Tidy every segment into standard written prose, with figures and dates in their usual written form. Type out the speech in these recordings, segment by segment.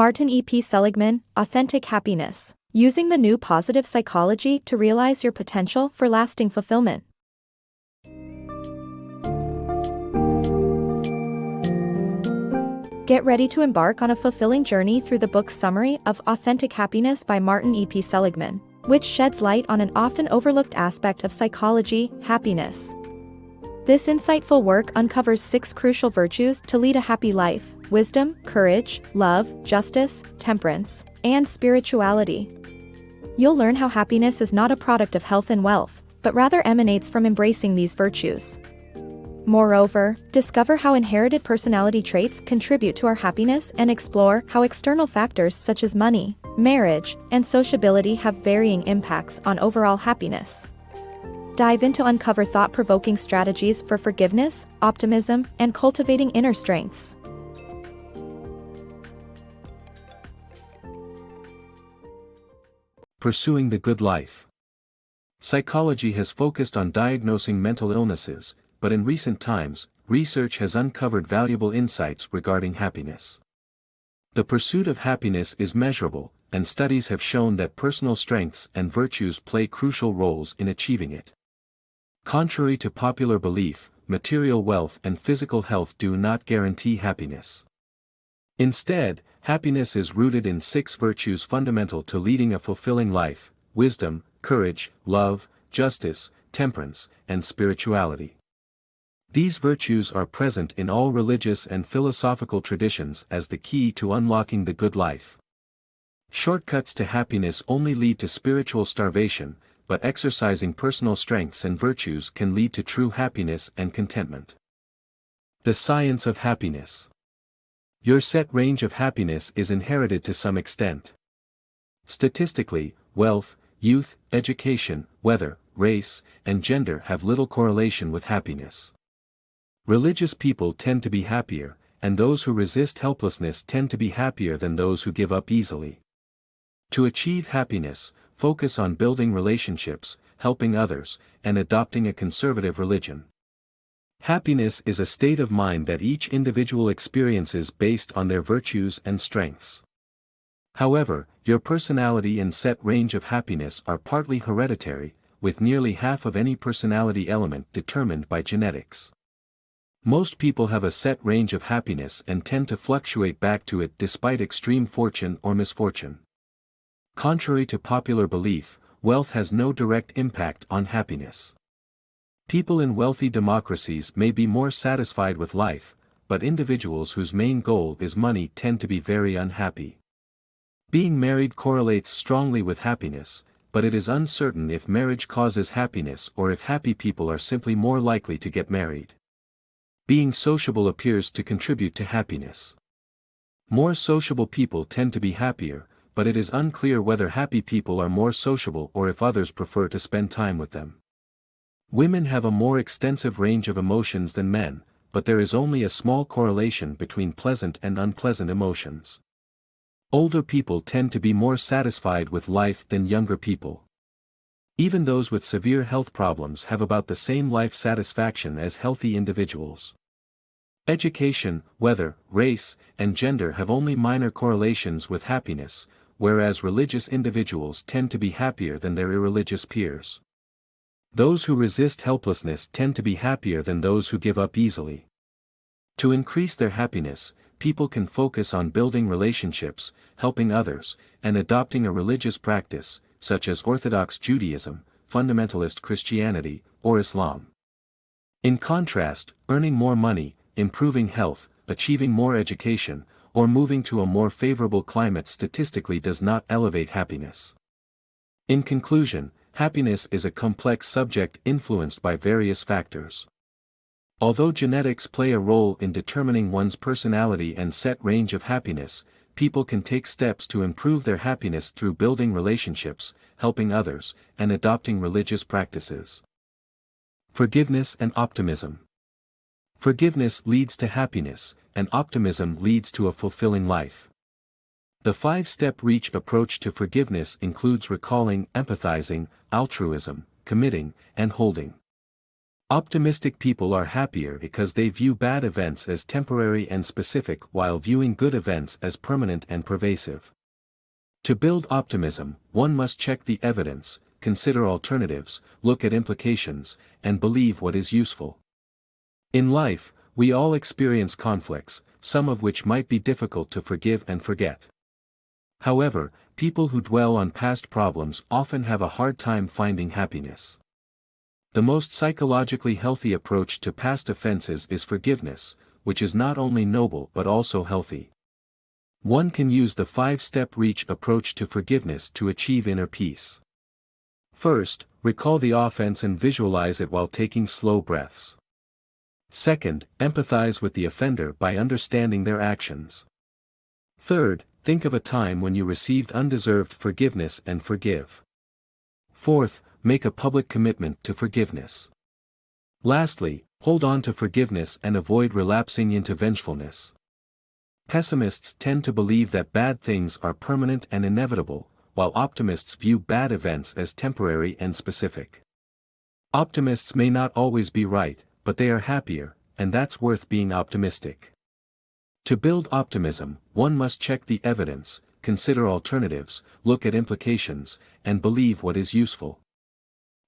Martin E. P. Seligman, Authentic Happiness. Using the new positive psychology to realize your potential for lasting fulfillment. Get ready to embark on a fulfilling journey through the book's summary of Authentic Happiness by Martin E. P. Seligman, which sheds light on an often overlooked aspect of psychology, happiness. This insightful work uncovers 6 crucial virtues to lead a happy life: wisdom, courage, love, justice, temperance, and spirituality. You'll learn how happiness is not a product of health and wealth, but rather emanates from embracing these virtues. Moreover, discover how inherited personality traits contribute to our happiness and explore how external factors such as money, marriage, and sociability have varying impacts on overall happiness. Dive in to uncover thought-provoking strategies for forgiveness, optimism, and cultivating inner strengths. Pursuing the good life. Psychology has focused on diagnosing mental illnesses, but in recent times, research has uncovered valuable insights regarding happiness. The pursuit of happiness is measurable, and studies have shown that personal strengths and virtues play crucial roles in achieving it. Contrary to popular belief, material wealth and physical health do not guarantee happiness. Instead, happiness is rooted in 6 virtues fundamental to leading a fulfilling life: wisdom, courage, love, justice, temperance, and spirituality. These virtues are present in all religious and philosophical traditions as the key to unlocking the good life. Shortcuts to happiness only lead to spiritual starvation, but exercising personal strengths and virtues can lead to true happiness and contentment. The science of happiness. Your set range of happiness is inherited to some extent. Statistically, wealth, youth, education, weather, race, and gender have little correlation with happiness. Religious people tend to be happier, and those who resist helplessness tend to be happier than those who give up easily. To achieve happiness, focus on building relationships, helping others, and adopting a conservative religion. Happiness is a state of mind that each individual experiences based on their virtues and strengths. However, your personality and set range of happiness are partly hereditary, with nearly half of any personality element determined by genetics. Most people have a set range of happiness and tend to fluctuate back to it despite extreme fortune or misfortune. Contrary to popular belief, wealth has no direct impact on happiness. People in wealthy democracies may be more satisfied with life, but individuals whose main goal is money tend to be very unhappy. Being married correlates strongly with happiness, but it is uncertain if marriage causes happiness or if happy people are simply more likely to get married. Being sociable appears to contribute to happiness. More sociable people tend to be happier, but it is unclear whether happy people are more sociable or if others prefer to spend time with them. Women have a more extensive range of emotions than men, but there is only a small correlation between pleasant and unpleasant emotions. Older people tend to be more satisfied with life than younger people. Even those with severe health problems have about the same life satisfaction as healthy individuals. Education, weather, race, and gender have only minor correlations with happiness, whereas religious individuals tend to be happier than their irreligious peers. Those who resist helplessness tend to be happier than those who give up easily. To increase their happiness, people can focus on building relationships, helping others, and adopting a religious practice, such as Orthodox Judaism, fundamentalist Christianity, or Islam. In contrast, earning more money, improving health, achieving more education, or moving to a more favorable climate statistically does not elevate happiness. In conclusion, happiness is a complex subject influenced by various factors. Although genetics play a role in determining one's personality and set range of happiness, people can take steps to improve their happiness through building relationships, helping others, and adopting religious practices. Forgiveness and optimism. Forgiveness leads to happiness, and optimism leads to a fulfilling life. The 5-step REACH approach to forgiveness includes recalling, empathizing, altruism, committing, and holding. Optimistic people are happier because they view bad events as temporary and specific while viewing good events as permanent and pervasive. To build optimism, one must check the evidence, consider alternatives, look at implications, and believe what is useful. In life, we all experience conflicts, some of which might be difficult to forgive and forget. However, people who dwell on past problems often have a hard time finding happiness. The most psychologically healthy approach to past offenses is forgiveness, which is not only noble but also healthy. One can use the 5-step reach approach to forgiveness to achieve inner peace. First, recall the offense and visualize it while taking slow breaths. Second, empathize with the offender by understanding their actions. Third, think of a time when you received undeserved forgiveness and forgive. Fourth, make a public commitment to forgiveness. Lastly, hold on to forgiveness and avoid relapsing into vengefulness. Pessimists tend to believe that bad things are permanent and inevitable, while optimists view bad events as temporary and specific. Optimists may not always be right, but they are happier, and that's worth being optimistic. To build optimism, one must check the evidence, consider alternatives, look at implications, and believe what is useful.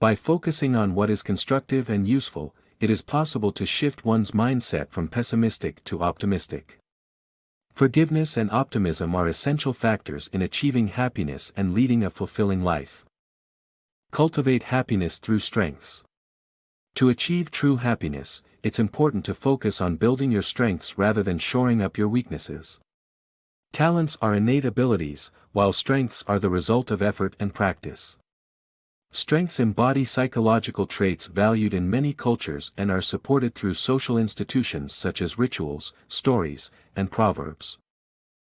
By focusing on what is constructive and useful, it is possible to shift one's mindset from pessimistic to optimistic. Forgiveness and optimism are essential factors in achieving happiness and leading a fulfilling life. Cultivate happiness through strengths. To achieve true happiness, it's important to focus on building your strengths rather than shoring up your weaknesses. Talents are innate abilities, while strengths are the result of effort and practice. Strengths embody psychological traits valued in many cultures and are supported through social institutions such as rituals, stories, and proverbs.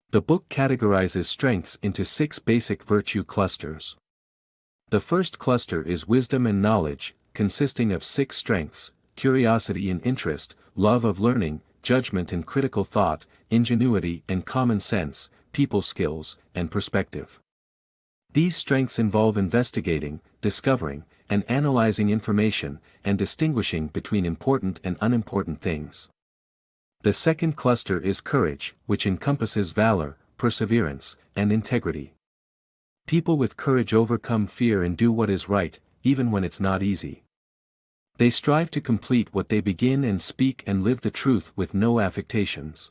The book categorizes strengths into 6 basic virtue clusters. The first cluster is wisdom and knowledge, consisting of 6 strengths: curiosity and interest, love of learning, judgment and critical thought, ingenuity and common sense, people skills, and perspective. These strengths involve investigating, discovering, and analyzing information, and distinguishing between important and unimportant things. The second cluster is courage, which encompasses valor, perseverance, and integrity. People with courage overcome fear and do what is right, even when it's not easy. They strive to complete what they begin and speak and live the truth with no affectations.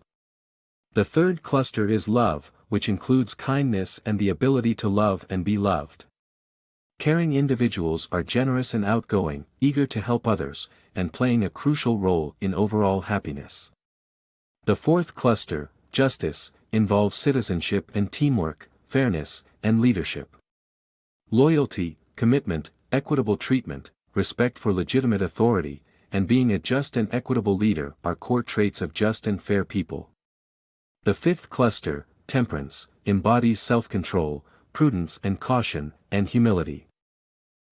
The third cluster is love, which includes kindness and the ability to love and be loved. Caring individuals are generous and outgoing, eager to help others, and playing a crucial role in overall happiness. The fourth cluster, justice, involves citizenship and teamwork, fairness, and leadership. Loyalty, commitment, equitable treatment, respect for legitimate authority, and being a just and equitable leader are core traits of just and fair people. The fifth cluster, temperance, embodies self-control, prudence and caution, and humility.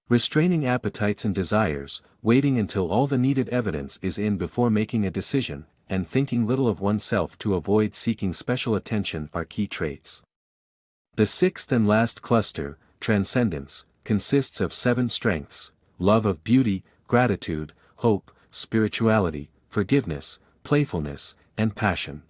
Restraining appetites and desires, waiting until all the needed evidence is in before making a decision, and thinking little of oneself to avoid seeking special attention are key traits. The sixth and last cluster, transcendence, consists of 7 strengths: love of beauty, gratitude, hope, spirituality, forgiveness, playfulness, and passion.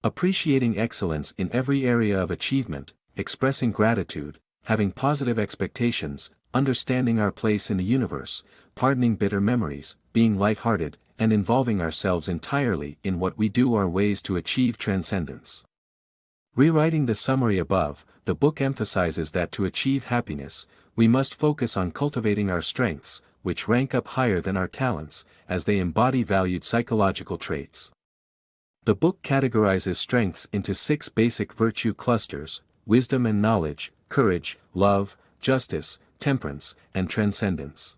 Appreciating excellence in every area of achievement, expressing gratitude, having positive expectations, understanding our place in the universe, pardoning bitter memories, being light-hearted, and involving ourselves entirely in what we do are ways to achieve transcendence. Rewriting the summary above, the book emphasizes that to achieve happiness, we must focus on cultivating our strengths, which rank up higher than our talents, as they embody valued psychological traits. The book categorizes strengths into 6 basic virtue clusters: wisdom and knowledge, courage, love, justice, temperance, and transcendence.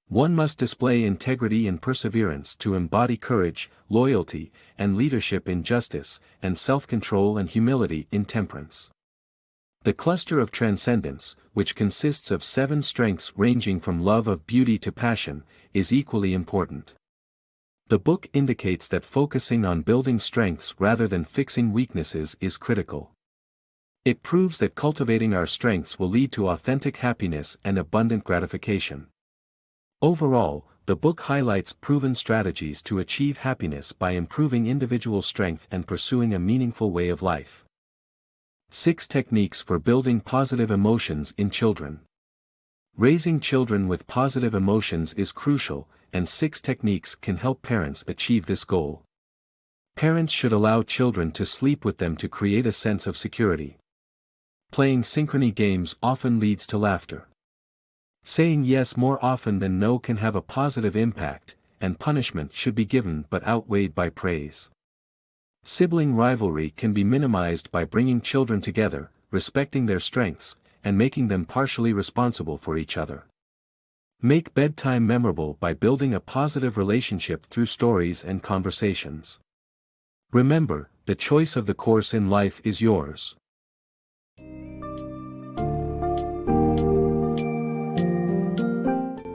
One must display integrity and perseverance to embody courage, loyalty, and leadership in justice, and self-control and humility in temperance. The cluster of transcendence, which consists of 7 strengths ranging from love of beauty to passion, is equally important. The book indicates that focusing on building strengths rather than fixing weaknesses is critical. It proves that cultivating our strengths will lead to authentic happiness and abundant gratification. Overall, the book highlights proven strategies to achieve happiness by improving individual strength and pursuing a meaningful way of life. 6 techniques for building positive emotions in children. Raising children with positive emotions is crucial, and 6 techniques can help parents achieve this goal. Parents should allow children to sleep with them to create a sense of security. Playing synchrony games often leads to laughter. Saying yes more often than no can have a positive impact, and punishment should be given but outweighed by praise. Sibling rivalry can be minimized by bringing children together, respecting their strengths, and making them partially responsible for each other. Make bedtime memorable by building a positive relationship through stories and conversations. Remember, the choice of the course in life is yours.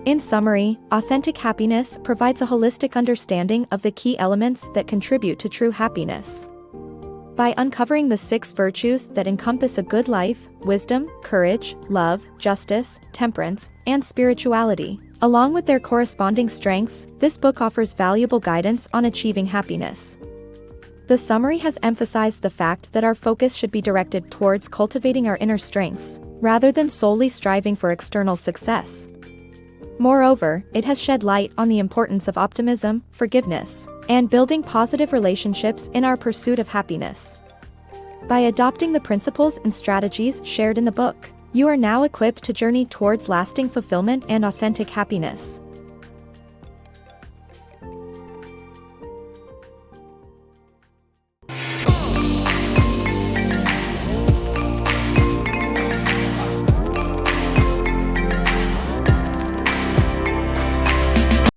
In summary, Authentic Happiness provides a holistic understanding of the key elements that contribute to true happiness. By uncovering the 6 virtues that encompass a good life: wisdom, courage, love, justice, temperance, and spirituality, along with their corresponding strengths, this book offers valuable guidance on achieving happiness. The summary has emphasized the fact that our focus should be directed towards cultivating our inner strengths, rather than solely striving for external success. Moreover, it has shed light on the importance of optimism, forgiveness, and building positive relationships in our pursuit of happiness. By adopting the principles and strategies shared in the book, you are now equipped to journey towards lasting fulfillment and authentic happiness.